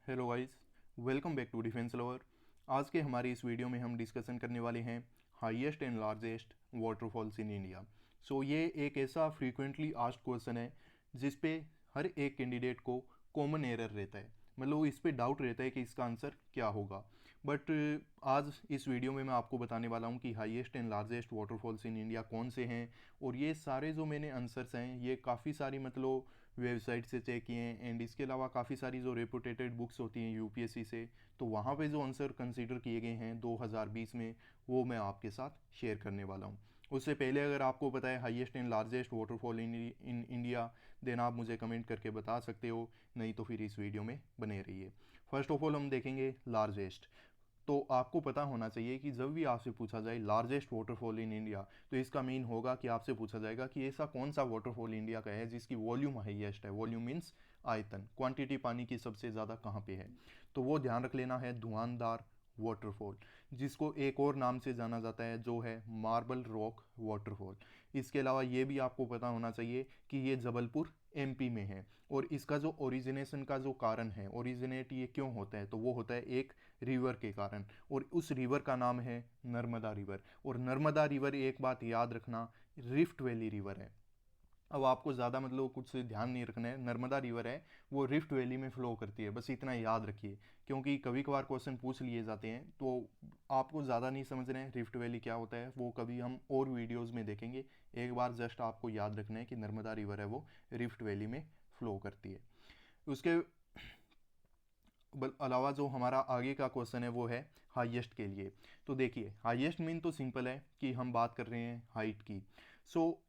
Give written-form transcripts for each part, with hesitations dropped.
Hello guys, welcome back to Defence Lover. आज के हमारे इस वीडियो में हम डिस्कशन करने वाले हैं highest and largest waterfalls in India. ये एक ऐसा फ्रीक्वेंटली आस्क्ड क्वेश्चन है जिस पे हर एक कैंडिडेट को कॉमन एरर रहता है, मतलब इस पे डाउट रहता है कि इसका आंसर क्या होगा। बट आज इस वीडियो में मैं आपको बताने वाला हूँ कि highest and largest waterfalls in India कौन से हैं। और ये सारे जो मैंने आंसर्स हैं ये काफ़ी सारी मतलब वेबसाइट से चेक किए हैं, एंड इसके अलावा काफ़ी सारी जो रेपुटेटेड बुक्स होती हैं यूपीएससी से, तो वहाँ पे जो आंसर कंसीडर किए गए हैं 2020 में, वो मैं आपके साथ शेयर करने वाला हूँ। उससे पहले अगर आपको पता है highest and largest waterfall in India, then आप मुझे कमेंट करके बता सकते हो, नहीं तो फिर इस वीडियो में बने रहिए। फर्स्ट ऑफ ऑल हम देखेंगे लार्जेस्ट। तो आपको पता होना चाहिए कि जब भी आपसे पूछा जाए लार्जेस्ट वाटरफॉल इन इंडिया, तो इसका मीन होगा कि आपसे पूछा जाएगा कि ऐसा कौन सा वाटरफॉल इंडिया का है जिसकी वॉल्यूम हाईएस्ट है। वॉल्यूम मीन्स आयतन, क्वांटिटी पानी की सबसे ज़्यादा कहाँ पे है। तो वो ध्यान रख लेना है धुआंधार वाटरफॉल, जिसको एक और नाम से जाना जाता है जो है मार्बल रॉक वाटरफॉल। इसके अलावा ये भी आपको पता होना चाहिए कि ये जबलपुर एमपी में है, और इसका जो ओरिजिनेशन का जो कारण है, ओरिजिनेट ये क्यों होता है, तो वो होता है एक रिवर के कारण, और उस रिवर का नाम है नर्मदा रिवर। और नर्मदा रिवर, एक बात याद रखना, रिफ्ट वैली रिवर है। अब आपको ज़्यादा मतलब कुछ ध्यान नहीं रखना है, नर्मदा रिवर है वो रिफ्ट वैली में फ़्लो करती है, बस इतना याद रखिए, क्योंकि कभी कभार क्वेश्चन पूछ लिए जाते हैं। तो आपको ज़्यादा नहीं समझ रहे हैं रिफ्ट वैली क्या होता है, वो कभी हम और वीडियोज़ में देखेंगे। एक बार जस्ट आपको याद रखना है कि नर्मदा रिवर है वो रिफ्ट वैली में फ़्लो करती है। उसके अलावा जो हमारा आगे का क्वेश्चन है वो है हाईएस्ट के लिए। तो देखिए, हाईएस्ट मीन तो सिंपल है कि हम बात कर रहे हैं हाइट की।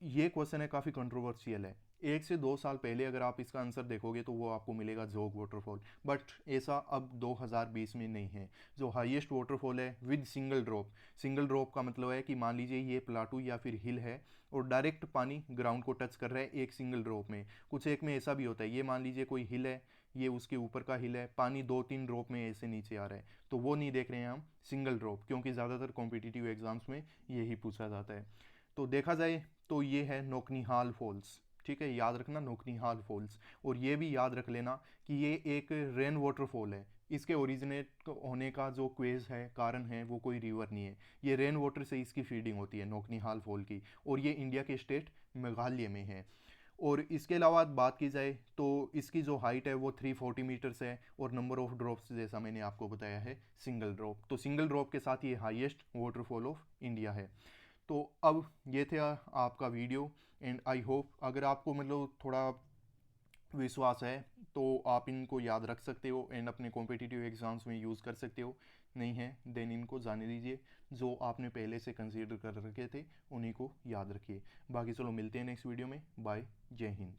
ये क्वेश्चन है काफ़ी कंट्रोवर्शियल है। 1 से 2 साल पहले अगर आप इसका आंसर देखोगे तो वो आपको मिलेगा जोग वाटरफॉल, बट ऐसा अब 2020 में नहीं है। जो हाईएस्ट वाटरफॉल है with single drop, single drop का मतलब है कि मान लीजिए ये प्लाटू या फिर हिल है और डायरेक्ट पानी ग्राउंड को टच कर रहा है एक सिंगल ड्रॉप में। कुछ एक में ऐसा भी होता है, ये मान लीजिए कोई हिल है, ये उसके ऊपर का हिल है, पानी 2-3 ड्रॉप में ऐसे नीचे आ रहा है, तो वो नहीं देख रहे हैं हम सिंगल ड्रॉप, क्योंकि ज़्यादातर कॉम्पिटिटिव एग्जाम्स में यही पूछा जाता है। तो देखा जाए तो ये है नोकनिहाल फॉल्स। ठीक है, याद रखना नोकनिहाल फॉल्स। और ये भी याद रख लेना कि ये एक रेन वाटरफॉल है। इसके ओरिजिनेट होने का जो क्वेज है, कारण है, वो कोई रिवर नहीं है, ये रेन वाटर से इसकी फीडिंग होती है नोकनिहाल फॉल की। और ये इंडिया के स्टेट मेघालय में है। और इसके अलावा बात की जाए तो इसकी जो हाइट है वो 340 मीटर्स है, और नंबर ऑफ ड्रॉप्स जैसा मैंने आपको बताया है सिंगल ड्रॉप, तो सिंगल ड्रॉप के साथ ये हाईएस्ट वाटरफॉल ऑफ इंडिया है। तो अब ये थे आपका वीडियो, एंड आई होप अगर आपको मतलब थोड़ा विश्वास है तो आप इनको याद रख सकते हो एंड अपने कॉम्पिटिटिव एग्जाम्स में यूज़ कर सकते हो। नहीं है देन इनको जाने दीजिए, जो आपने पहले से कंसीडर कर रखे थे उन्हीं को याद रखिए। बाकी चलो मिलते हैं नेक्स्ट वीडियो में। बाय, जय हिंद।